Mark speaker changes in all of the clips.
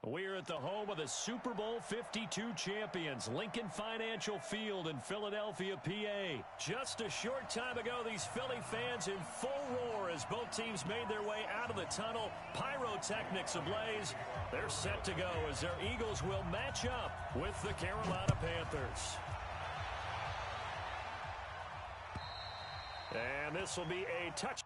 Speaker 1: We're at the home of the Super Bowl 52 champions, Lincoln Financial Field in Philadelphia, PA. Just a short time ago, these Philly fans in full roar as both teams made their way out of the tunnel. Pyrotechnics ablaze. They're set to go as their Eagles will match up with the Carolina Panthers. And this will be a touch.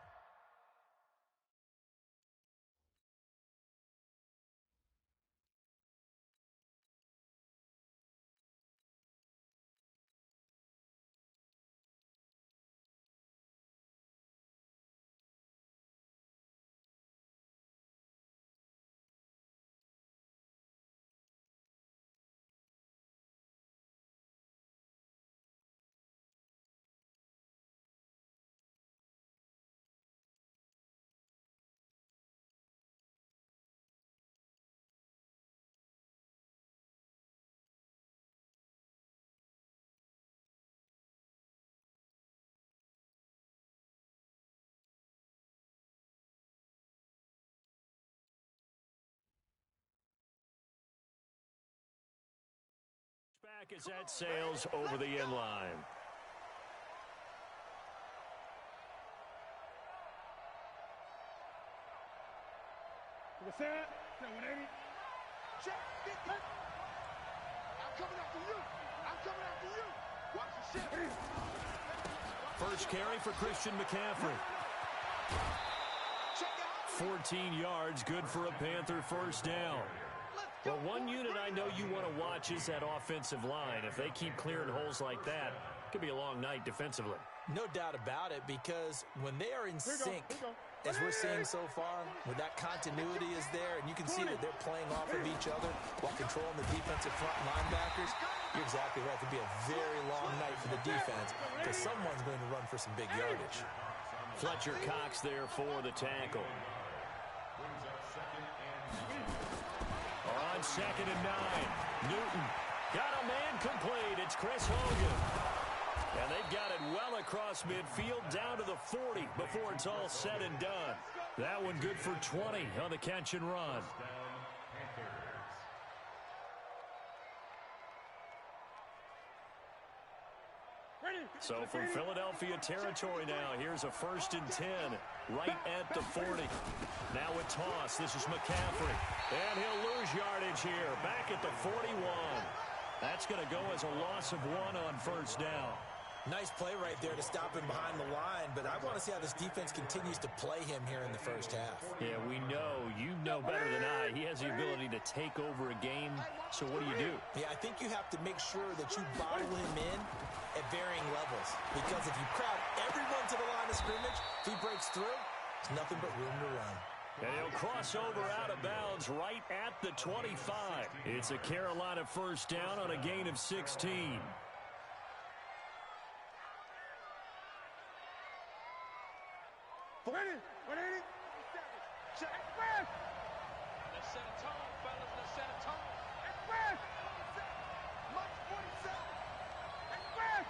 Speaker 1: Back as that sails over the end line.
Speaker 2: What's that? 180. Check. I'm coming after you. I'm coming after you. Watch the shit.
Speaker 1: First carry for Christian McCaffrey. 14 yards, good for a Panther first down. Well, one unit I know you want to watch is that offensive line. If they keep clearing holes like that, it could be a long night defensively.
Speaker 3: No doubt about it, because when they are in sync, as we're seeing so far, when that continuity is there, and you can see that they're playing off of each other while controlling the defensive front linebackers, you're exactly right. It could be a very long night for the defense because someone's going to run for some big yardage.
Speaker 1: Fletcher Cox there for the tackle. On 2nd and 9, Newton got a man complete. It's Chris Hogan. And they've got it well across midfield down to the 40 before it's all said and done. That one good for 20 on the catch and run. So from Philadelphia territory now, here's a 1st and 10 right at the 40. Now a toss. This is McCaffrey. And he'll lose yardage here. Back at the 41. That's going to go as a loss of 1 on first down.
Speaker 3: Nice play right there to stop him behind the line, but I want to see how this defense continues to play him here in the first half.
Speaker 1: Yeah, we know. You know better than I. He has the ability to take over a game, so what do?
Speaker 3: Yeah, I think you have to make sure that you bottle him in at varying levels, because if you crowd everyone to the line of scrimmage, if he breaks through, it's nothing but room to run.
Speaker 1: And he'll cross over out of bounds right at the 25. It's a Carolina first down on a gain of 16.
Speaker 2: Check. Let's set a tone, fellas. Let's set a tone. Express. March 47. Express.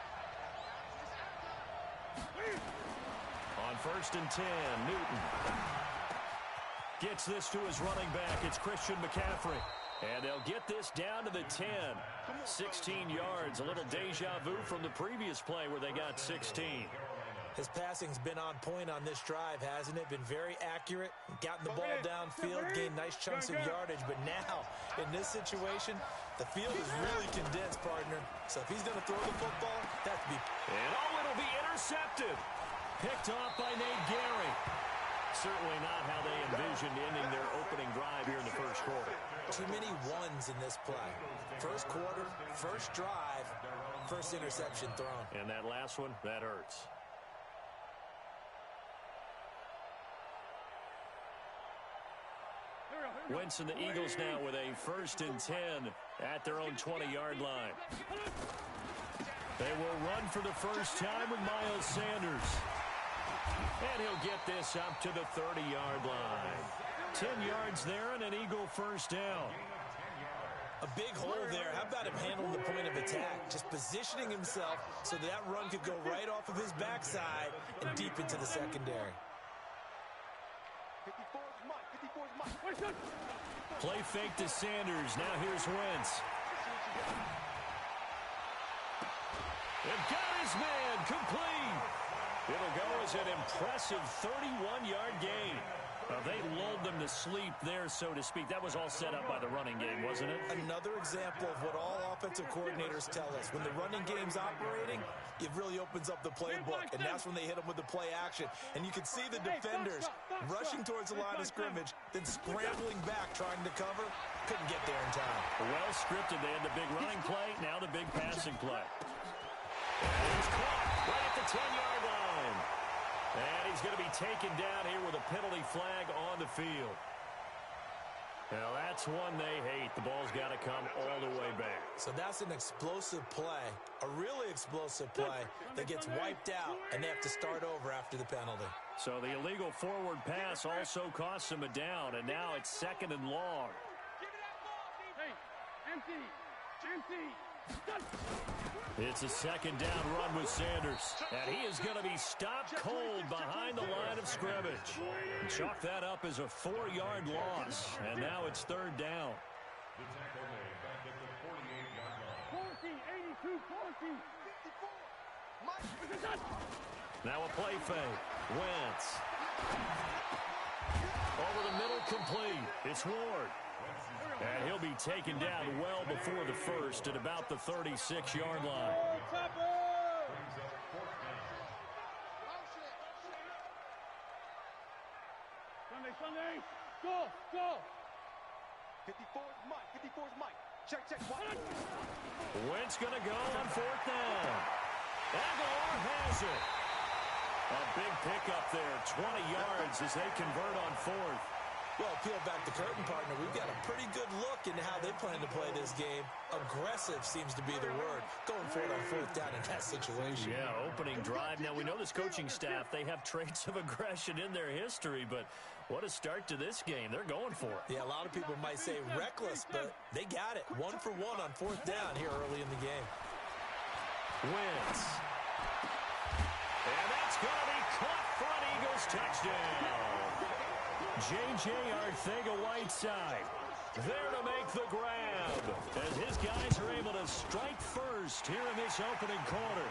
Speaker 1: On 1st and 10, Newton gets this to his running back. It's Christian McCaffrey. And they'll get this down to the 10. 16 yards, a little deja vu from the previous play where they got 16.
Speaker 3: His passing's been on point on this drive, hasn't it? Been very accurate, gotten the ball downfield, gained nice chunks of yardage. But now, in this situation, the field is really condensed, partner. So if he's going to throw the football, that's be.
Speaker 1: And it'll be intercepted. Picked off by Nate Gary. Certainly not how they envisioned ending their opening drive here in the first quarter.
Speaker 3: Too many ones in this play. First quarter, first drive, first interception thrown.
Speaker 1: And that last one, that hurts. Wentz and the Eagles now with a 1st and 10 at their own 20-yard line. They will run for the first time with Miles Sanders. And he'll get this up to the 30-yard line. 10 yards there and an Eagle first down.
Speaker 3: A big hole there. How about him handling the point of attack? Just positioning himself so that run could go right off of his backside and deep into the secondary.
Speaker 2: 54.
Speaker 1: Play fake to Sanders. Now here's Wentz. They've got his man complete. It'll go as an impressive 31-yard gain. They lulled them to sleep there, so to speak. That was all set up by the running game, wasn't it?
Speaker 3: Another example of what all offensive coordinators tell us. When the running game's operating, it really opens up the playbook, and that's when they hit them with the play action. And you can see the defenders rushing towards the line of scrimmage, then scrambling back, trying to cover. Couldn't get there in time.
Speaker 1: Well scripted. They had the big running play, now the big passing play. And he's caught right at the 10-yard line. And he's going to be taken down here with a penalty flag on the field. Now, that's one they hate. The ball's got to come all the way back.
Speaker 3: So that's an explosive play, a really explosive play that gets wiped out, and they have to start over after the penalty.
Speaker 1: So the illegal forward pass also costs them a down, and now it's 2nd and long. It's a 2nd down run with Sanders. And he is going to be stopped cold behind the line of scrimmage. Chalk that up as a 4-yard loss. And now it's 3rd down. Now a play fake. Wentz. Over the middle, complete. It's Ward. And he'll be taken down well before the first at about the 36-yard line.
Speaker 2: Sunday, go! 54's Mike. Check.
Speaker 1: Wentz going to go on 4th down. Aguilar has it. A big pickup there, 20 yards as they convert on 4th.
Speaker 3: Well, peel back the curtain, partner. We've got a pretty good look into how they plan to play this game. Aggressive seems to be the word. Going for it on 4th down in that situation.
Speaker 1: Yeah, opening drive. Now, we know this coaching staff, they have traits of aggression in their history, but what a start to this game. They're going for it.
Speaker 3: Yeah, a lot of people might say reckless, but they got it. 1 for 1 on 4th down here early in the game.
Speaker 1: Wentz. And that's going to be caught for an Eagles touchdown. J.J. Arcega-Whiteside there to make the grab as his guys are able to strike first here in this opening quarter.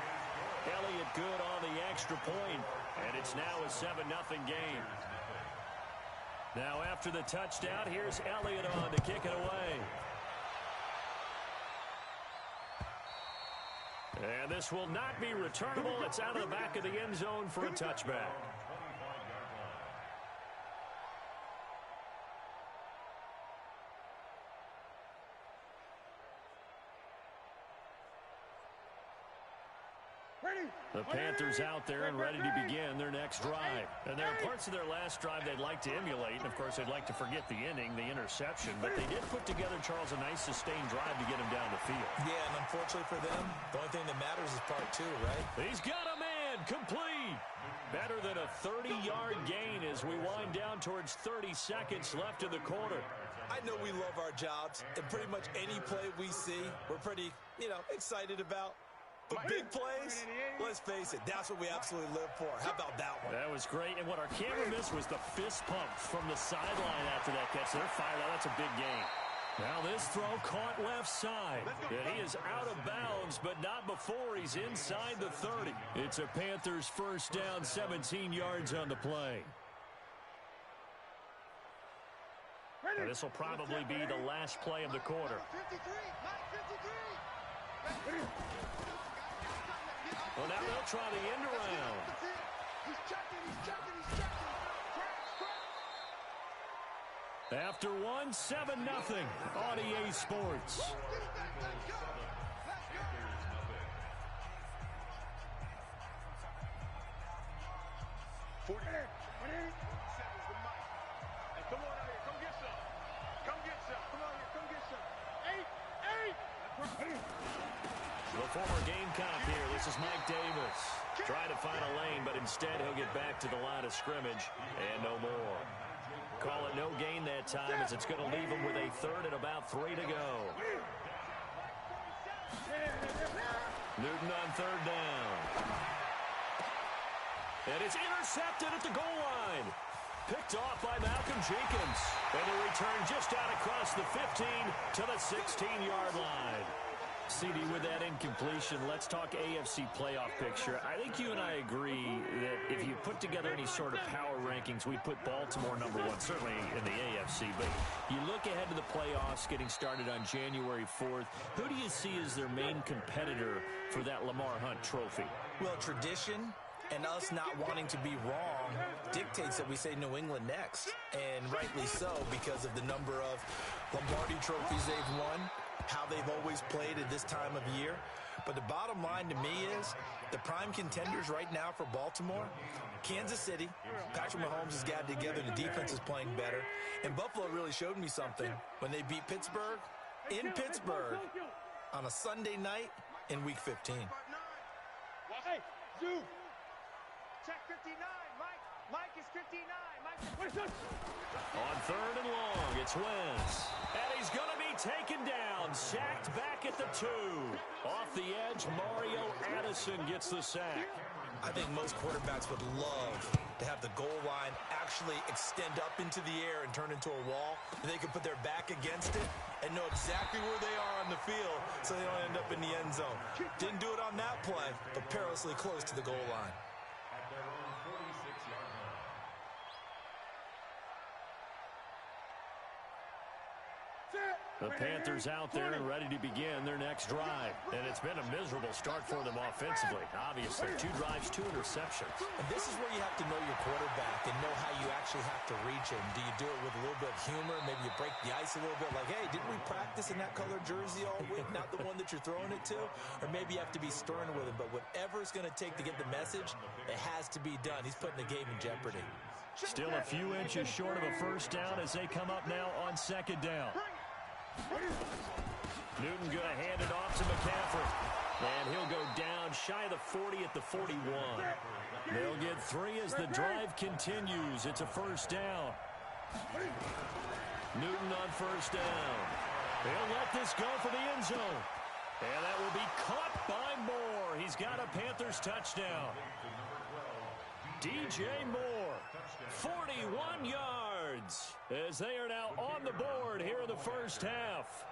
Speaker 1: Elliott good on the extra point, and it's now a 7-0 game. Now after the touchdown, here's Elliott on to kick it away. And this will not be returnable. It's out of the back of the end zone for a touchback. The Panthers out there and ready to begin their next drive. And there are parts of their last drive they'd like to emulate. And, of course, they'd like to forget the inning, the interception. But they did put together, Charles, a nice sustained drive to get him down the field.
Speaker 3: Yeah, and unfortunately for them, the only thing that matters is part 2, right?
Speaker 1: He's got a man complete. Better than a 30-yard gain as we wind down towards 30 seconds left in the quarter.
Speaker 3: I know we love our jobs, and pretty much any play we see, we're pretty, excited about. But big plays, let's face it, that's what we absolutely live for. How about that one?
Speaker 1: That was great. And what our camera missed was the fist pump from the sideline after that catch. They're fired out. That's a big game. Now this throw caught left side. And he is out of bounds, but not before he's inside the 30. It's a Panthers first down, 17 yards on the play. And this will probably be the last play of the quarter. Well, now they'll try the end around. After one, 7-0 on EA Sports. The former Gamecock here. This is Mike Davis. Trying to find a lane, but instead he'll get back to the line of scrimmage and no more. Call it no gain that time as it's going to leave him with a 3rd and about 3 to go. Newton on 3rd down. And it's intercepted at the goal line. Picked off by Malcolm Jenkins. And the return just out across the 15 to the 16-yard line. CD, with that incompletion, let's talk AFC playoff picture. I think you and I agree that if you put together any sort of power rankings, we'd put Baltimore number one, certainly in the AFC. But you look ahead to the playoffs getting started on January 4th. Who do you see as their main competitor for that Lamar Hunt trophy?
Speaker 3: Well, tradition and us not wanting to be wrong dictates that we say New England next. And rightly so, because of the number of Lombardi trophies they've won, how they've always played at this time of year. But the bottom line to me is the prime contenders right now for Baltimore, Kansas City. Patrick Mahomes has gathered together. The defense is playing better. And Buffalo really showed me something when they beat Pittsburgh in Pittsburgh on a Sunday night in Week 15.
Speaker 2: Hey, Zoo. Check 59. Mike is 59.
Speaker 1: On third and long, it's Wentz. And he's going to be taken down. Sacked back at the 2. Off the edge, Mario Addison gets the sack.
Speaker 3: I think most quarterbacks would love to have the goal line actually extend up into the air and turn into a wall. They can put their back against it and know exactly where they are on the field so they don't end up in the end zone. Didn't do it on that play, but perilously close to the goal line.
Speaker 1: The Panthers out there and ready to begin their next drive. And it's been a miserable start for them offensively. Obviously, 2 drives, 2 interceptions.
Speaker 3: And this is where you have to know your quarterback and know how you actually have to reach him. Do you do it with a little bit of humor? Maybe you break the ice a little bit like, hey, didn't we practice in that colored jersey all week? Not the one that you're throwing it to? Or maybe you have to be stern with him. But whatever it's going to take to get the message, it has to be done. He's putting the game in jeopardy.
Speaker 1: Still a few inches short of a first down as they come up now on second down. Newton going to hand it off to McCaffrey. And he'll go down shy of the 40 at the 41. They'll get 3 as the drive continues. It's a first down. Newton on first down. They'll let this go for the end zone. And that will be caught by Moore. He's got a Panthers touchdown. DJ Moore, 41 yards, as they are now on the board here in the first half.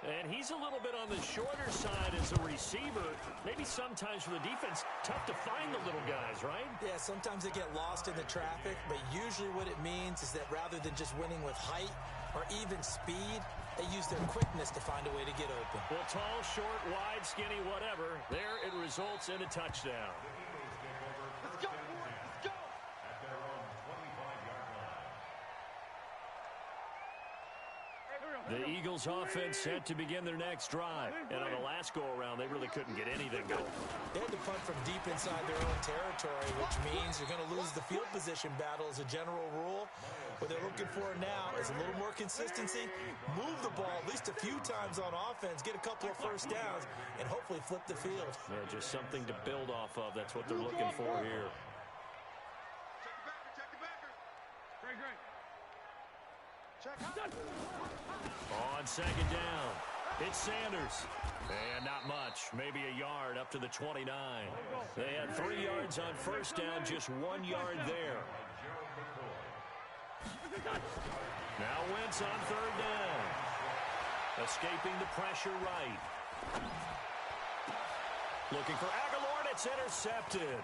Speaker 1: And he's a little bit on the shorter side as a receiver. Maybe sometimes for the defense, tough to find the little guys, right?
Speaker 3: Yeah, sometimes they get lost in the traffic, but usually what it means is that rather than just winning with height or even speed, they use their quickness to find a way to get open.
Speaker 1: Well, tall, short, wide, skinny, whatever, there it results in a touchdown.
Speaker 2: Let's go.
Speaker 1: The Eagles offense set to begin their next drive. And on the last go-around, they really couldn't get anything going.
Speaker 3: They had to punt from deep inside their own territory, which means you're going to lose the field position battle as a general rule. What they're looking for now is a little more consistency, move the ball at least a few times on offense, get a couple of first downs, and hopefully flip the field.
Speaker 1: Yeah, just something to build off of. That's what they're looking for here.
Speaker 2: Check the backer. Great. Check.
Speaker 1: On second down, it's Sanders. And not much, maybe a yard up to the 29. They had 3 yards on first down, just 1 yard there. Now Wentz on third down. Escaping the pressure right. Looking for Aguilar, and it's intercepted.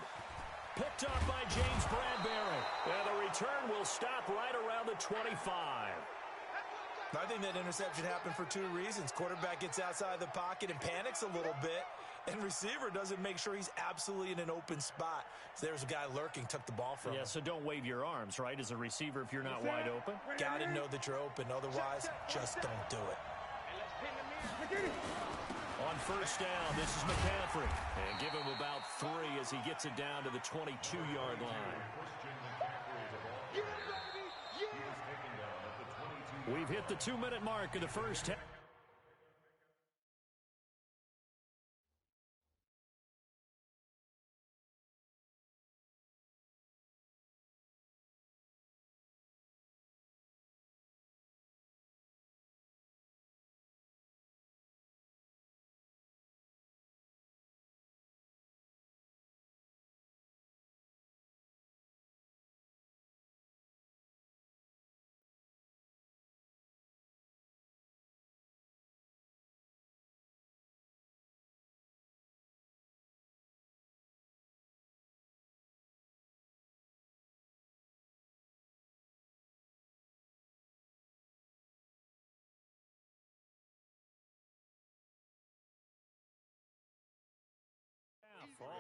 Speaker 1: Picked up by James Bradbury. And the return will stop right around the 25.
Speaker 3: I think that interception happened for 2 reasons. Quarterback gets outside the pocket and panics a little bit, and receiver doesn't make sure he's absolutely in an open spot. So there's a guy lurking, took the ball from him.
Speaker 1: Yeah, so don't wave your arms, right, as a receiver if you're not wide open?
Speaker 3: Got to know that you're open. Otherwise, just don't do it.
Speaker 1: On first down, this is McCaffrey. And give him about 3 as he gets it down to the 22-yard line. We've hit the 2-minute mark of the first half.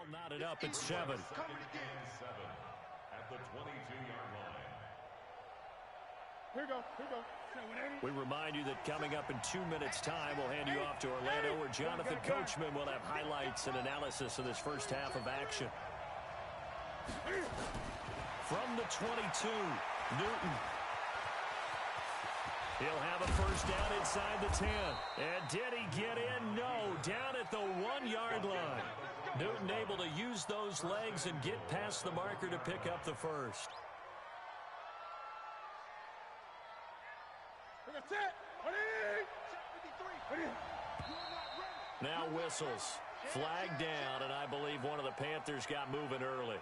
Speaker 1: All knotted up at 7.
Speaker 2: Coming again.
Speaker 4: 7 at the 22-yard line.
Speaker 2: Here we go.
Speaker 1: We remind you that coming up in 2 minutes' time, we'll hand you off to Orlando, where Jonathan Coachman will have highlights and analysis of this first half of action. From the 22, Newton. He'll have a first down inside the 10. And did he get in? No, down at the 1-yard line. Newton able to use those legs and get past the marker to pick up the first. Now whistles. Flag down, and I believe one of the Panthers got moving early.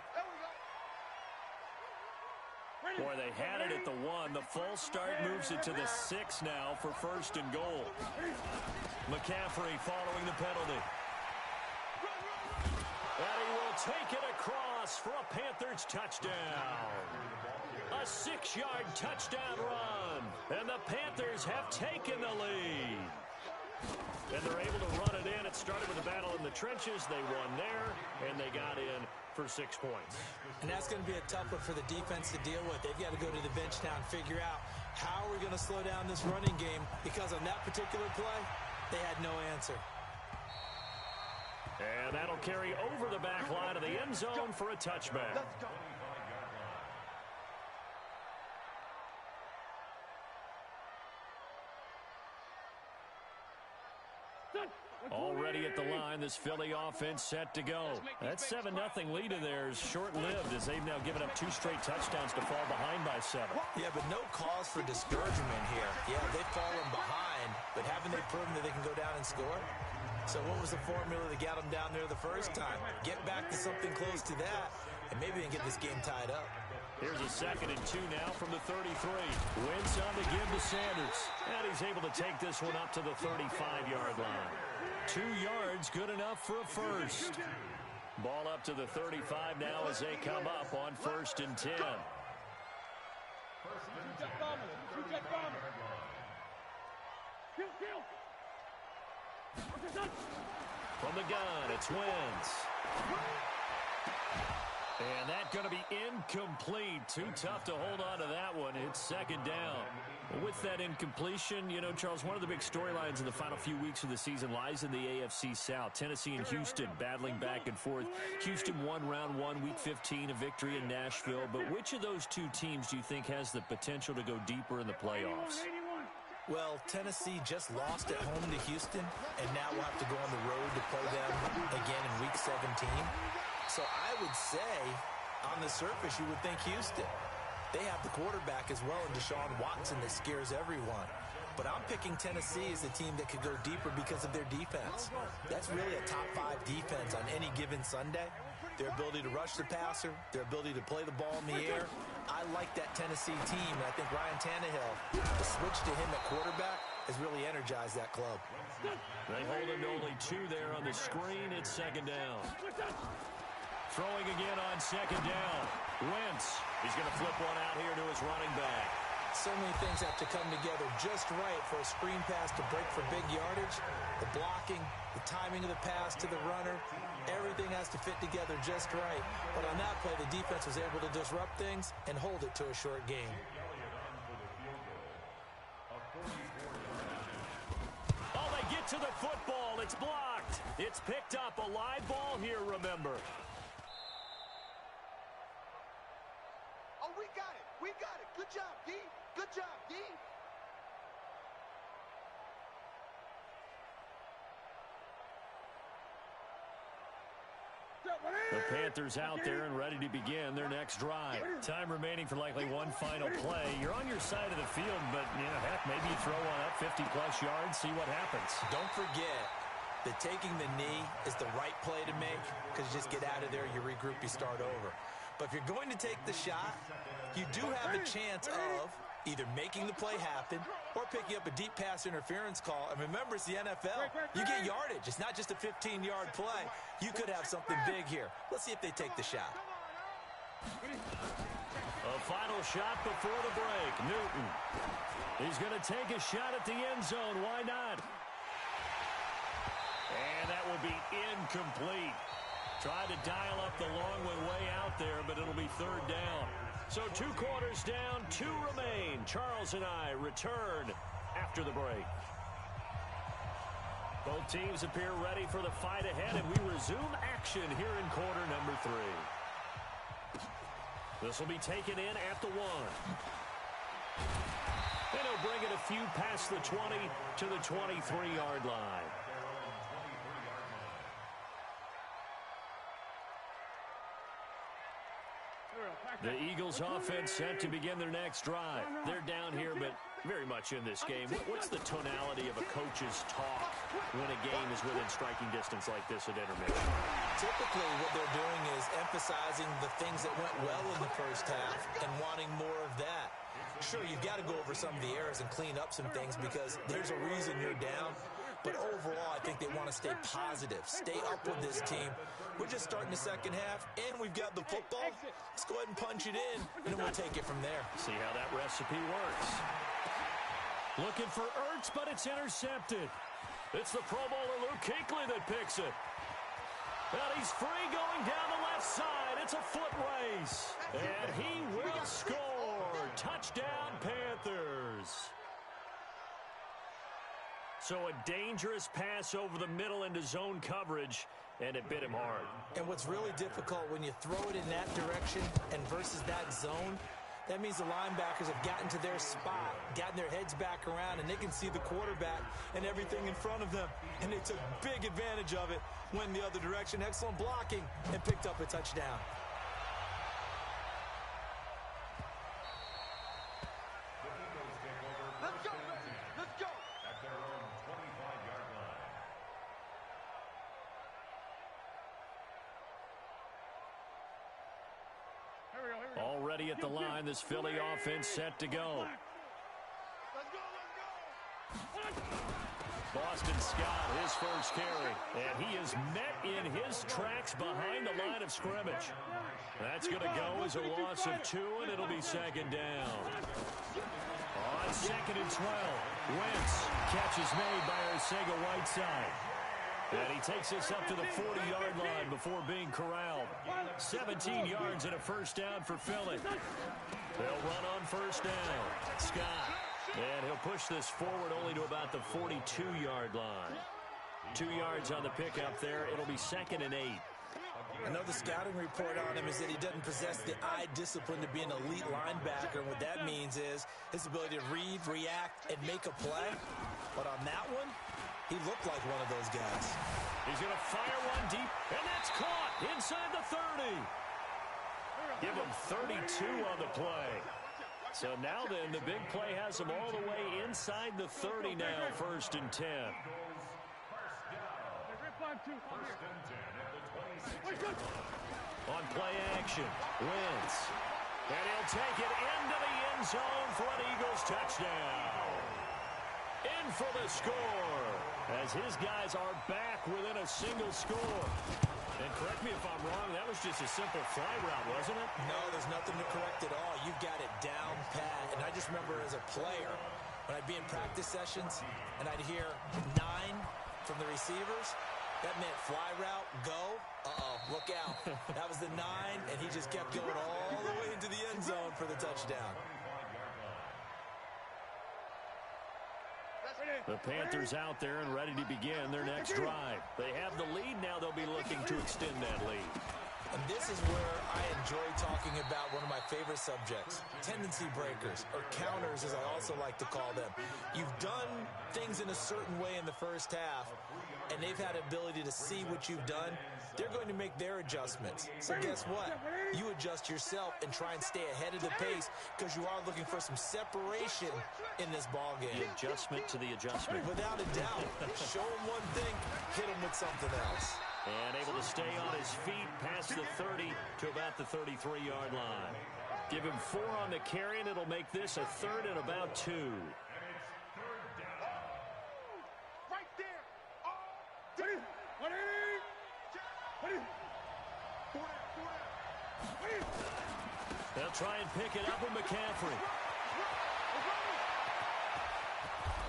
Speaker 1: Boy, they had it at the 1. The false start moves it to the 6 now for first and goal. McCaffrey following the penalty. And he will take it across for a Panthers touchdown. A 6-yard touchdown run. And the Panthers have taken the lead. And they're able to run it in. It started with a battle in the trenches. They won there, and they got in for 6 points.
Speaker 3: And that's going to be a tough one for the defense to deal with. They've got to go to the bench now and figure out how are we going to slow down this running game, because on that particular play, they had no answer.
Speaker 1: And that'll carry over the back line of the end zone for a touchback. Already at the line, this Philly offense set to go. That 7-0 lead of theirs short-lived, as they've now given up 2 straight touchdowns to fall behind by 7.
Speaker 3: Yeah, but no cause for discouragement here. Yeah, they've fallen behind, but haven't they proven that they can go down and score? So what was the formula that got them down there the first time? Get back to something close to that, and maybe they can get this game tied up.
Speaker 1: Here's a 2nd and 2 now from the 33. Wentz on the give to Sanders. And he's able to take this one up to the 35-yard line. 2 yards, good enough for a first. Ball up to the 35 now as they come up on 1st and 10. From the gun, it's Wentz. And that's going to be incomplete. Too tough to hold on to that one. It's 2nd down. With that incompletion, you know, Charles, one of the big storylines in the final few weeks of the season lies in the AFC South. Tennessee and Houston battling back and forth. Houston won round 1, week 15, a victory in Nashville. But which of those 2 teams do you think has the potential to go deeper in the playoffs?
Speaker 3: Well, Tennessee just lost at home to Houston, and now we'll have to go on the road to play them again in week 17. So I would say, on the surface, you would think Houston. They have the quarterback as well in Deshaun Watson that scares everyone. But I'm picking Tennessee as the team that could go deeper because of their defense. That's really a top 5 defense on any given Sunday. Their ability to rush the passer, their ability to play the ball in the air. I like that Tennessee team, and I think Ryan Tannehill, the switch to him at quarterback, has really energized that club.
Speaker 1: They hold him to only 2 there on the screen. It's 2nd down. Throwing again on 2nd down. Wentz. He's going to flip one out here to his running back.
Speaker 3: So many things have to come together just right for a screen pass to break for big yardage. The blocking, the timing of the pass to the runner, everything has to fit together just right. But on that play, the defense was able to disrupt things and hold it to a short game.
Speaker 1: Oh, they get to the football. It's blocked. It's picked up. A live ball here, remember.
Speaker 2: Oh, we got it. We got it. Good job, D. Good job, D.
Speaker 1: The Panthers out there and ready to begin their next drive. Time remaining for likely one final play. You're on your side of the field, but, you know, heck, maybe you throw one up 50-plus yards, see what happens.
Speaker 3: Don't forget that taking the knee is the right play to make, because you just get out of there, you regroup, you start over. But if you're going to take the shot, you do have a chance of either making the play happen or picking up a deep pass interference call. And remember, it's the NFL. You get yardage. It's not just a 15-yard play. You could have something big here. Let's see if they take the shot.
Speaker 1: A final shot before the break. Newton. He's going to take a shot at the end zone. Why not? And that will be incomplete. Tried to dial up the long way out there, but it'll be third down. So 2 quarters down, 2 remain. Charles and I return after the break. Both teams appear ready for the fight ahead, and we resume action here in quarter number 3. This will be taken in at the 1. And he'll bring it a few past the 20 to the 23-yard line. The Eagles offense set to begin their next drive. They're down here, but very much in this game. What's the tonality of a coach's talk when a game is within striking distance like this at intermission?
Speaker 3: Typically, what they're doing is emphasizing the things that went well in the first half and wanting more of that. Sure, you've got to go over some of the errors and clean up some things because there's a reason you're down. But overall, I think they want to stay positive, stay up with this team. We're just starting the second half, and we've got the football. Let's go ahead and punch it in, and then we'll take it from there.
Speaker 1: See how that recipe works. Looking for Ertz, but it's intercepted. It's the Pro Bowler Luke Kuechly that picks it. And he's free going down the left side. It's a foot race. And he will score. Touchdown, Panthers. So a dangerous pass over the middle into zone coverage, and it bit him hard.
Speaker 3: And what's really difficult when you throw it in that direction and versus that zone, that means the linebackers have gotten to their spot, gotten their heads back around, and they can see the quarterback and everything in front of them. And they took big advantage of it, went the other direction, excellent blocking, and picked up a touchdown.
Speaker 1: Already at the line, this Philly offense set to go. Boston Scott, his first carry. And he is met in his tracks behind the line of scrimmage. That's going to go as a loss of 2, and it'll be second down. On 2nd and 12, Wentz. Catch is made by Arcega-Whiteside. And he takes us up to the 40-yard line before being corralled. 17 yards and a first down for Philly. They'll run on first down. Scott. And he'll push this forward only to about the 42-yard line. 2 yards on the pickup there. It'll be 2nd and 8.
Speaker 3: Another scouting report on him is that he doesn't possess the eye discipline to be an elite linebacker. What that means is his ability to read, react, and make a play. But on that one, he looked like one of those guys.
Speaker 1: He's going to fire one deep, and that's caught inside the 30. Give him 32 on the play. So now then, the big play has him all the way inside the 30 now, 1st and 10. On play action, Wentz. And he'll take it into the end zone for an Eagles touchdown. In for the score, as his guys are back within a single score. And correct me if I'm wrong, that was just a simple fly route, wasn't it?
Speaker 3: No, there's nothing to correct at all. You've got it down pat. And I just remember as a player, when I'd be in practice sessions and I'd hear 9 from the receivers, that meant fly route, go, look out. That was the 9, and he just kept going all the way into the end zone for the touchdown.
Speaker 1: The Panthers out there and ready to begin their next drive. They have the lead now. They'll be looking to extend that lead.
Speaker 3: And this is where I enjoy talking about one of my favorite subjects, tendency breakers, or counters as I also like to call them. You've done things in a certain way in the first half, and they've had ability to see what you've done. They're going to make their adjustments. So guess what? You adjust yourself and try and stay ahead of the pace because you are looking for some separation in this ballgame.
Speaker 1: The adjustment to the adjustment.
Speaker 3: Without a doubt. Show him one thing, hit him with something else.
Speaker 1: And able to stay on his feet past the 30 to about the 33-yard line. Give him 4 on the carry, and it'll make this a 3rd and about 2.
Speaker 2: Right there.
Speaker 1: They'll try and pick it up with McCaffrey.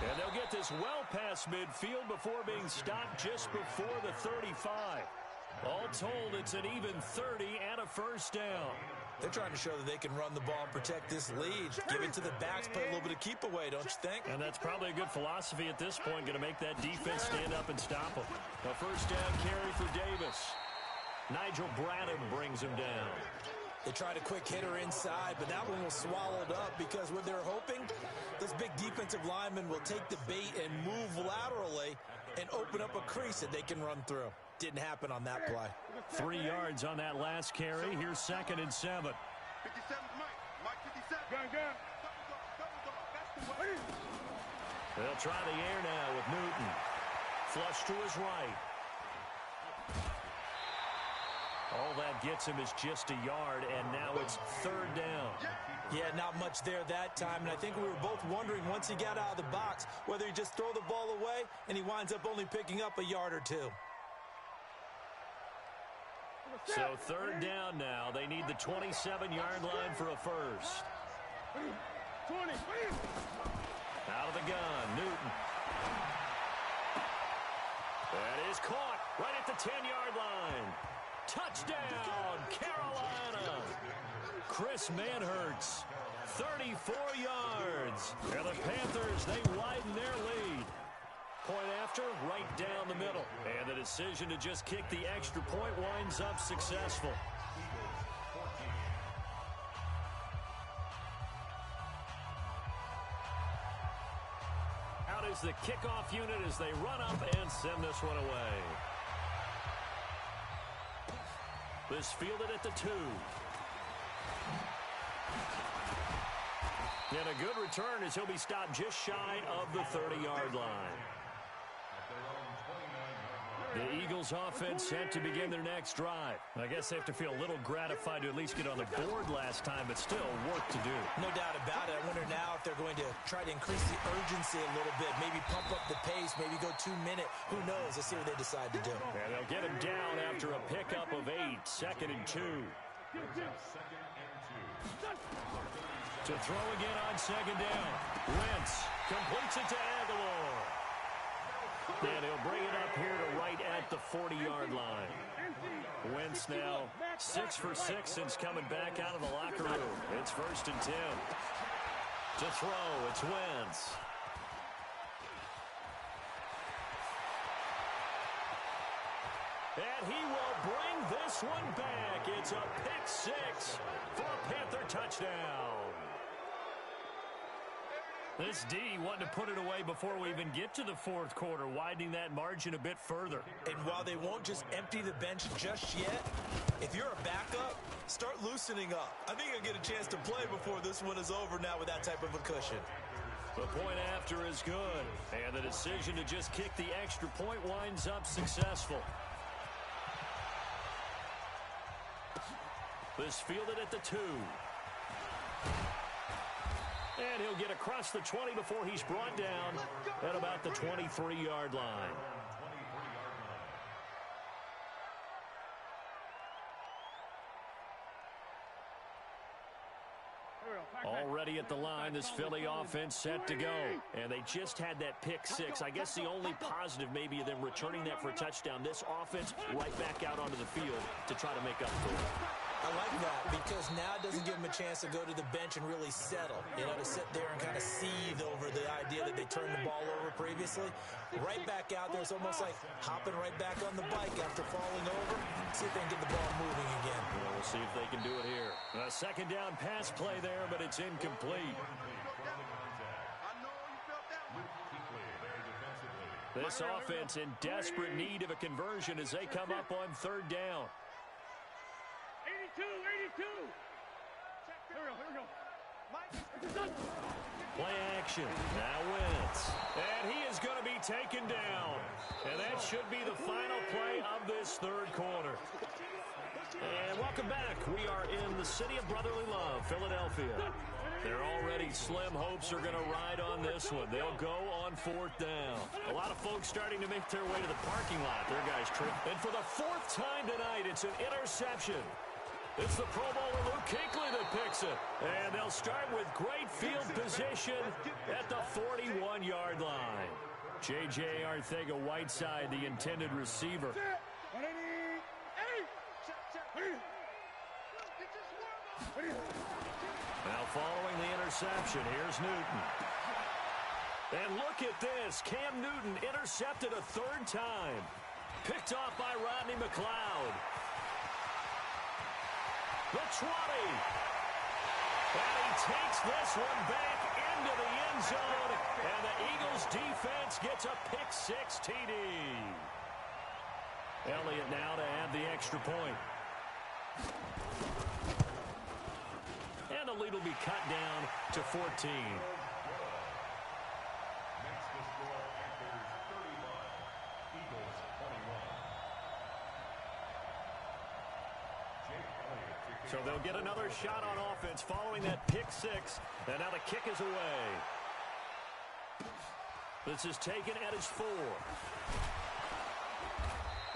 Speaker 1: And they'll get this well past midfield before being stopped just before the 35. All told, it's an even 30 and a first down.
Speaker 3: They're trying to show that they can run the ball and protect this lead. Give it to the backs, play a little bit of keep away, don't you think?
Speaker 1: And that's probably a good philosophy at this point, going to make that defense stand up and stop them. A first down carry for Davis. Nigel Bradham brings him down.
Speaker 3: They tried a quick hitter inside, but that one was swallowed up because what they're hoping, those big defensive linemen will take the bait and move laterally and open up a crease that they can run through. Didn't happen on that play.
Speaker 1: 3 yards on that last carry. Here's 2nd and 7.
Speaker 2: 57, Mike 57. Gun.
Speaker 1: They'll try the air now with Newton. Flush to his right. All that gets him is just a yard, and now it's 3rd down.
Speaker 3: Yeah, not much there that time, and I think we were both wondering once he got out of the box whether he just throw the ball away and he winds up only picking up a yard or two.
Speaker 1: So 3rd down now. They need the 27-yard line for a first.
Speaker 2: 20.
Speaker 1: Out of the gun, Newton. That is caught right at the 10-yard line. Touchdown, Carolina. Chris Manhertz, 34 yards. And the Panthers, they widen their lead. Point after, right down the middle. And the decision to just kick the extra point winds up successful. Out is the kickoff unit as they run up and send this one away. This fielded at the 2. And a good return as he'll be stopped just shy of the 30-yard line. The Eagles offense set to begin their next drive. I guess they have to feel a little gratified to at least get on the board last time, but still work to do.
Speaker 3: No doubt about it. I wonder now if they're going to try to increase the urgency a little bit, maybe pump up the pace, maybe go 2-minute. Who knows? Let's see what they decide to do.
Speaker 1: And they'll get him down after a pickup of 8, 2nd and 2. To throw again on 2nd down. Wentz completes it to Aguilar. And he'll bring it up here to right at the 40-yard line. Wentz now 6 for 6 since coming back out of the locker room. It's 1st and 10. To throw, it's Wentz. And he will bring this one back. It's a pick 6 for a Panther touchdown. This D wanting to put it away before we even get to the 4th quarter, widening that margin a bit further.
Speaker 3: And while they won't just empty the bench just yet, if you're a backup, start loosening up. I think you'll get a chance to play before this one is over now with that type of a cushion.
Speaker 1: The point after is good, and the decision to just kick the extra point winds up successful. This fielded at the 2. And he'll get across the 20 before he's brought down at about the 23-yard line. Already at the line, this Philly offense set to go. And they just had that pick 6. I guess the only positive maybe of them returning that for a touchdown. This offense right back out onto the field to try to make up for it.
Speaker 3: I like that because now it doesn't give them a chance to go to the bench and really settle. You know, to sit there and kind of seethe over the idea that they turned the ball over previously. Right back out there, it's almost like hopping right back on the bike after falling over. See if they can get the ball moving again.
Speaker 1: Well, we'll see if they can do it here. A 2nd down pass play there, but it's incomplete. This offense in desperate need of a conversion as they come up on 3rd down.
Speaker 2: 82. Here we go.
Speaker 1: Play action. Now Wentz. And he is going to be taken down. And that should be the final play of this 3rd quarter. And welcome back. We are in the city of brotherly love, Philadelphia. Their already slim hopes are going to ride on this one. They'll go on 4th down. A lot of folks starting to make their way to the parking lot. Their guys trip. And for the 4th time tonight, it's an interception. It's the Pro Bowler Luke Kuechly that picks it. And they'll start with great field position at the 41-yard line. J.J. Arcega-Whiteside, the intended receiver. reception. Here's Newton. And look at this. Cam Newton intercepted a third time. Picked off by Rodney McLeod. The 20. And he takes this one back into the end zone. And the Eagles defense gets a pick-6 TD. Elliott now to add the extra point. And the lead will be cut down to 14. So they'll get another shot on offense following that pick-6. And now the kick is away. This is taken at his 4.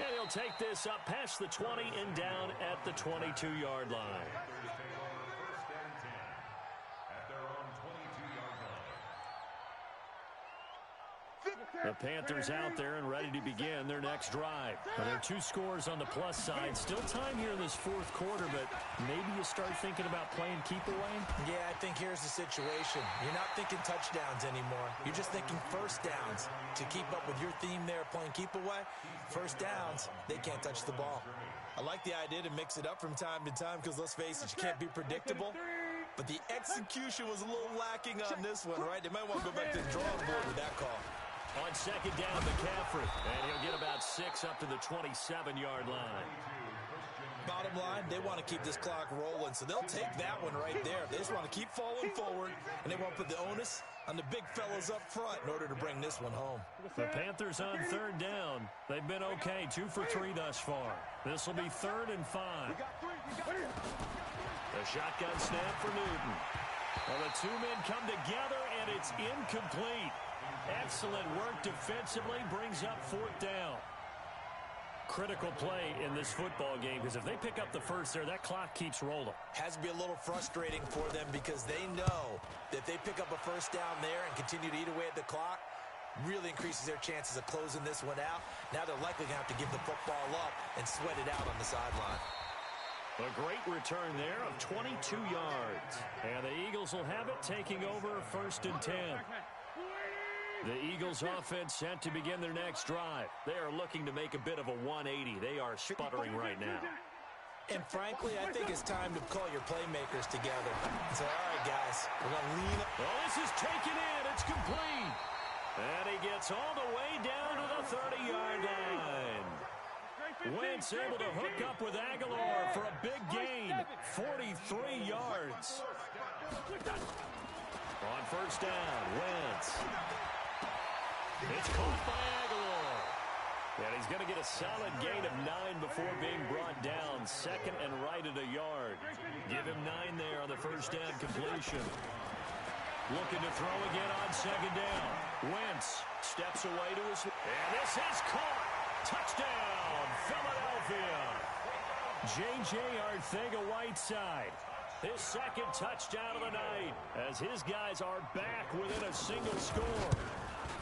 Speaker 1: And he'll take this up past the 20 and down at the 22-yard line. The Panthers out there and ready to begin their next drive. Now, there are 2 scores on the plus side. Still time here in this fourth quarter, but maybe you start thinking about playing keep away?
Speaker 3: Yeah, I think here's the situation. You're not thinking touchdowns anymore. You're just thinking first downs. To keep up with your theme there, playing keep away, first downs, they can't touch the ball. I like the idea to mix it up from time to time because, let's face it, you can't be predictable. But the execution was a little lacking on this one, right? They might want to go back to the drawing board with that call.
Speaker 1: On second down, McCaffrey. And he'll get about 6 up to the 27-yard line.
Speaker 3: Bottom line, they want to keep this clock rolling, so they'll take that one right there. They just want to keep falling forward, and they want to put the onus on the big fellas up front in order to bring this one home.
Speaker 1: The Panthers on third down. They've been okay, 2 for 3 thus far. This will be 3rd and 5. The shotgun snap for Newton. Well, the 2 men come together, and it's incomplete. Excellent work defensively, brings up 4th down. Critical play in this football game because if they pick up the first there, that clock keeps rolling.
Speaker 3: Has to be a little frustrating for them because they know that if they pick up a first down there and continue to eat away at the clock, really increases their chances of closing this one out. Now they're likely going to have to give the football up and sweat it out on the sideline.
Speaker 1: A great return there of 22 yards. And the Eagles will have it, taking over 1st and 10. The Eagles offense set to begin their next drive. They are looking to make a bit of a 180. They are sputtering right now.
Speaker 3: And frankly, I think it's time to call your playmakers together. Say, all right, guys, we're going to lean up.
Speaker 1: Well, this is taken in. It's complete. And he gets all the way down to the 30-yard line. Wentz able to hook up with Aguilar for a big gain. 43 yards. On first down, Wentz. It's caught by Aguilar. And he's going to get a solid gain of 9 before being brought down. 2nd and right at a yard. Give him 9 there on the first down completion. Looking to throw again on second down. Wentz steps away to his... And this is caught. Touchdown, Philadelphia. J.J. Arcega-Whiteside. His 2nd touchdown of the night as his guys are back within a single score.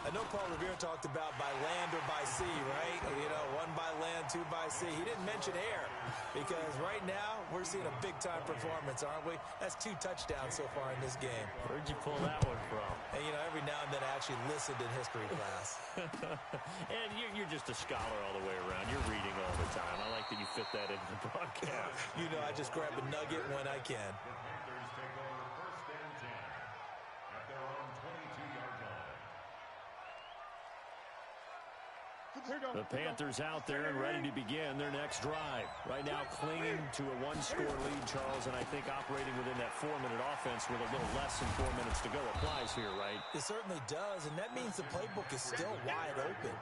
Speaker 3: I know Paul Revere talked about by land or by sea, right? You know, 1 by land, 2 by sea. He didn't mention air because right now we're seeing a big-time performance, aren't we? That's 2 touchdowns so far in this game.
Speaker 1: Where'd you pull that one from?
Speaker 3: And, you know, every now and then I actually listened in history class.
Speaker 1: And you're just a scholar all the way around. You're reading all the time. I like that you fit that into the broadcast.
Speaker 3: You know, I just grab a nugget when I can.
Speaker 1: The Panthers out there and ready to begin their next drive. Right now clinging to a 1-score lead, Charles, and I think operating within that 4-minute offense with a little less than 4 minutes to go applies here, right?
Speaker 3: It certainly does, and that means the playbook is still wide open.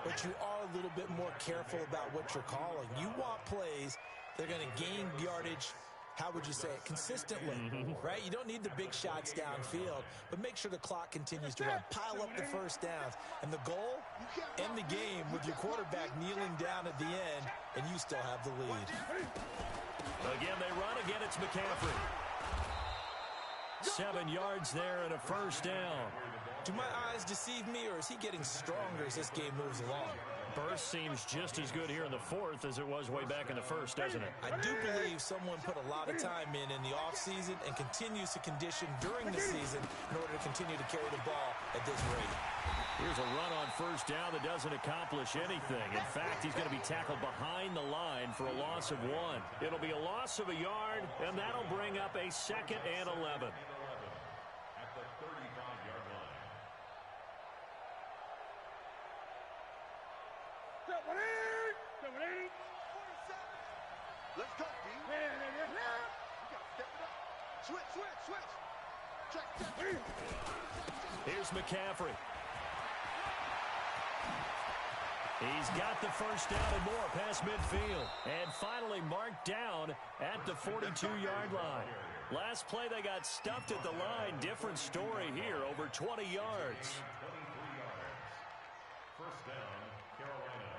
Speaker 3: But you are a little bit more careful about what you're calling. You want plays that are going to gain yardage, how would you say it, consistently, right? You don't need the big shots downfield, but make sure the clock continues to run. Pile up the first downs. And the goal, end the game with your quarterback kneeling down at the end, and you still have the lead.
Speaker 1: Again, they run. Again, it's McCaffrey. 7 yards there and a first down.
Speaker 3: Do my eyes deceive me, or is he getting stronger as this game moves along?
Speaker 1: burst seems just as good here in the fourth as it was way back in the first, doesn't it?
Speaker 3: I do believe someone put a lot of time in the offseason and continues to condition during the season in order to continue to carry the ball at this rate.
Speaker 1: Here's a run on first down that doesn't accomplish anything. In fact, he's going to be tackled behind the line for a loss of 1. It'll be a loss of a yard, and that'll bring up a 2nd and 11.
Speaker 4: At the 35-yard line.
Speaker 2: Let's go, D. You got to step it up. Switch. Check.
Speaker 1: Here's McCaffrey. He's got the first down and more past midfield. And finally marked down at the 42-yard line. Last play they got stuffed at the line. Different story here, over 20 yards.
Speaker 4: 23 yards. First down, Carolina.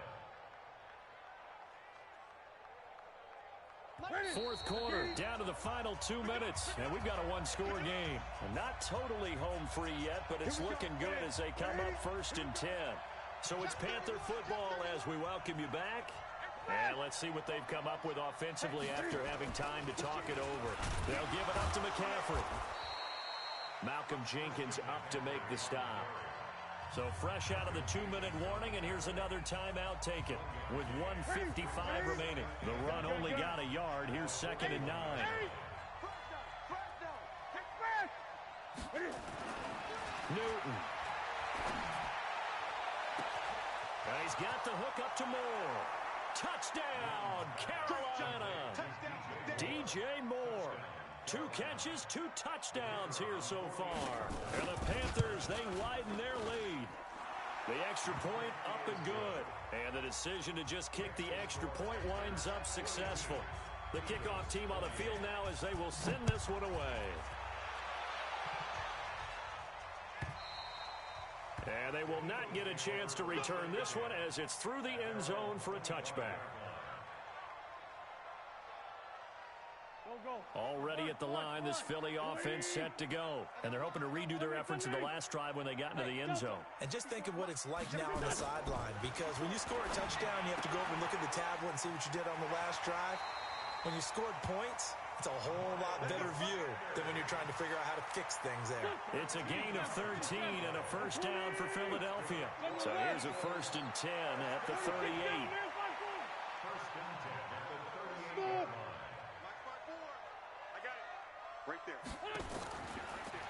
Speaker 1: Fourth quarter, down to the final 2 minutes, and we've got a one-score game. Not totally home free yet, but it's looking good as they come up 1st and 10. So it's Panther football as we welcome you back. And let's see what they've come up with offensively after having time to talk it over. They'll give it up to McCaffrey. Malcolm Jenkins up to make the stop. So fresh out of the 2-minute warning, and here's another timeout taken with 1:55 remaining. The run only got a yard. Here's 2nd and 9. Newton. And he's got the hook up to Moore. Touchdown, Carolina. DJ Moore. 2 catches, 2 touchdowns here so far. And the Panthers, they widen their lead. The extra point up and good. And the decision to just kick the extra point winds up successful. The kickoff team on the field now as they will send this one away. And they will not get a chance to return this one as it's through the end zone for a touchback. Already at the line, this Philly offense set to go. And they're hoping to redo their efforts in the last drive when they got into the end zone.
Speaker 3: And just think of what it's like now on the sideline, because when you score a touchdown, you have to go over and look at the tablet and see what you did on the last drive. When you scored points, it's a whole lot better view than when you're trying to figure out how to fix things there.
Speaker 1: It's a gain of 13 and a first down for Philadelphia. So here's a 1st and 10 at the 38.
Speaker 4: First and 10 at the 38-yard line.
Speaker 2: I got it. Right there.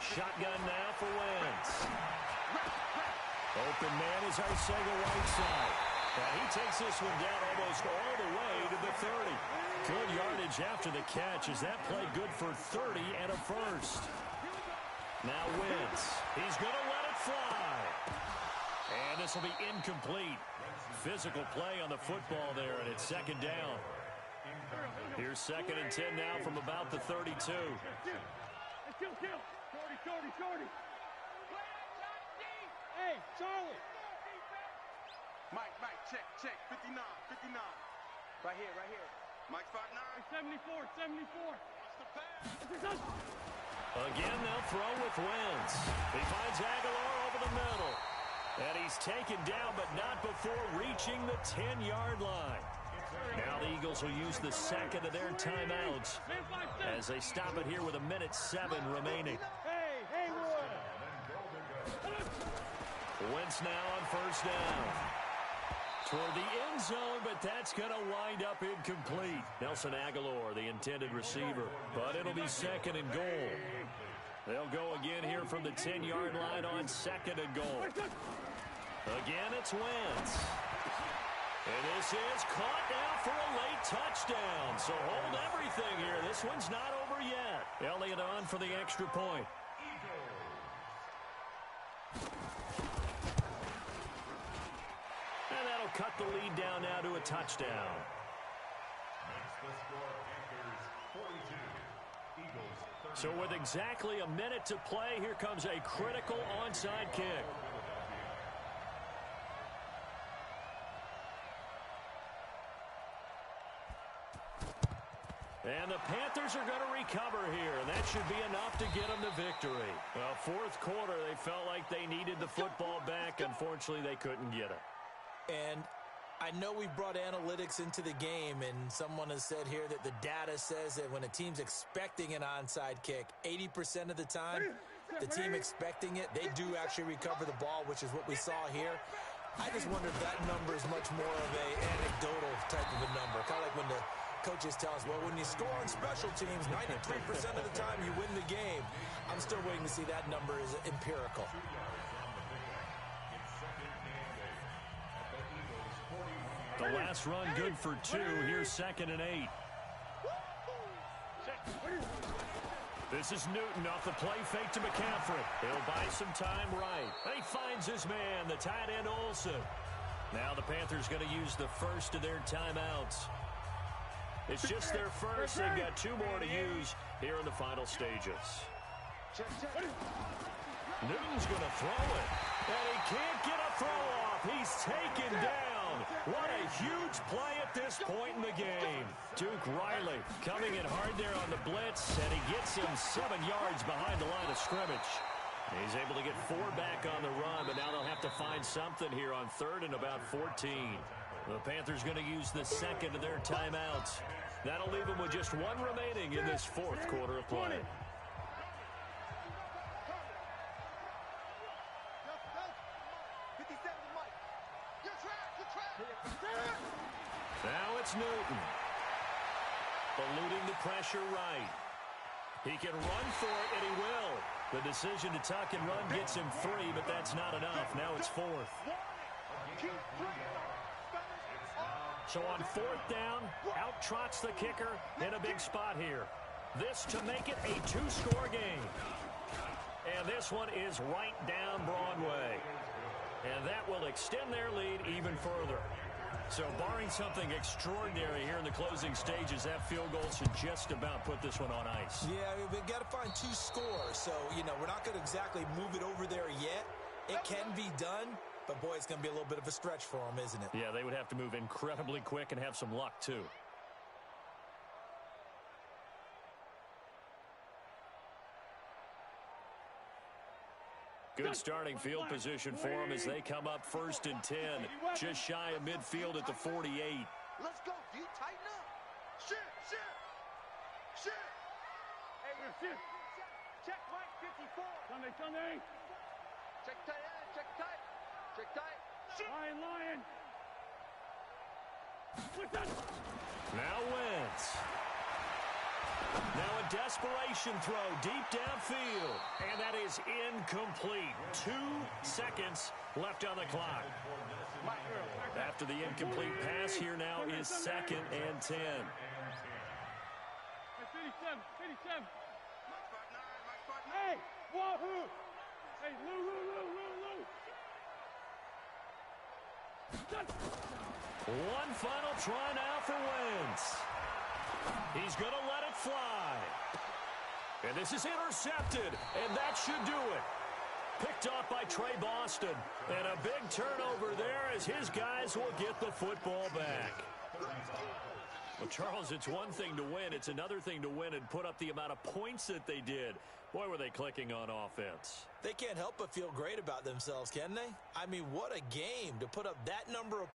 Speaker 1: Shotgun now for Wentz. Open man is Arcega-Whiteside. And he takes this one down almost all the way to the 30. Good yardage after the catch. Is that play good for 30 and a first? Now Wentz. He's going to let it fly. And this will be incomplete. Physical play on the football there, and it's 2nd down. Here's 2nd and 10 now from about the 32.
Speaker 2: Shorty. Hey, Charlie. Mike, check. 59. Right here. Mike 5'9". 74.
Speaker 1: Again, they'll throw with Wentz. He finds Aguilar over the middle. And he's taken down, but not before reaching the 10-yard line. Now the Eagles will use the 2nd of their timeouts as they stop it here with 1:07 remaining. Wentz now on first down. Toward the end zone, but that's going to wind up incomplete. Nelson Aguilar, the intended receiver, but it'll be 2nd and goal. They'll go again here from the 10-yard line on 2nd and goal. Again, it's Wentz. And this is caught now for a late touchdown. So hold everything here. This one's not over yet. Elliott on for the extra point. And that'll cut the lead down now to a touchdown.
Speaker 4: Makes the score Panthers 42. Eagles 30.
Speaker 1: So with exactly a minute to play, here comes a critical onside kick. And the Panthers are going to recover here, and that should be enough to get them the victory. Well, fourth quarter, they felt like they needed the football back. Unfortunately, they couldn't get it.
Speaker 3: And I know we've brought analytics into the game, and someone has said here that the data says that when a team's expecting an onside kick, 80% of the time, the team expecting it, they do actually recover the ball, which is what we saw here. I just wonder if that number is much more of an anecdotal type of a number, kind of like when the coaches tell us, well, when you score on special teams, 93% of the time you win the game. I'm still waiting to see that number is empirical.
Speaker 1: The last run good for 2. Here's 2nd and 8. This is Newton off the play fake to McCaffrey. He'll buy some time right. And he finds his man, the tight end Olsen. Now the Panthers going to use the first of their timeouts. It's just their first. They've got 2 more to use here in the final stages. Newton's going to throw it. And he can't get a throw off. He's taken down. What a huge play at this point in the game. Duke Riley coming in hard there on the blitz, and he gets him 7 yards behind the line of scrimmage. He's able to get 4 back on the run, but now they'll have to find something here on 3rd and about 14. The Panthers going to use the second of their timeouts. That'll leave them with just 1 remaining in this 4th quarter of play. Now it's Newton. Eluding the pressure right. He can run for it, and he will. The decision to tuck and run gets him 3, but that's not enough. Now it's 4th. So on 4th down, out trots the kicker in a big spot here. This to make it a 2-score game. And this one is right down Broadway. And that will extend their lead even further. So barring something extraordinary here in the closing stages, that field goal should just about put this one on ice.
Speaker 3: Yeah, we've got to find 2 scores. So, we're not going to exactly move it over there yet. It can be done, but, boy, it's going to be a little bit of a stretch for them, isn't it?
Speaker 1: Yeah, they would have to move incredibly quick and have some luck, too. Good starting field position for them as they come up 1st and 10. Just shy of midfield at the 48.
Speaker 2: Let's go, D. Tighten up. Shit. Hey, shit. Check right, 54. Sunday. Check tight. Lion.
Speaker 1: Now Wentz. Now a desperation throw deep downfield. And that is incomplete. 2 seconds left on the clock. After the incomplete pass, here now is 2nd and 10.
Speaker 2: 57. Hey, wahoo! Hey, Lou.
Speaker 1: One final try now for Wentz. He's going to let it fly. And this is intercepted, and that should do it. Picked off by Trey Boston. And a big turnover there as his guys will get the football back. Well, Charles, it's one thing to win. It's another thing to win and put up the amount of points that they did. Boy, were they clicking on offense.
Speaker 3: They can't help but feel great about themselves, can they? I mean, what a game to put up that number of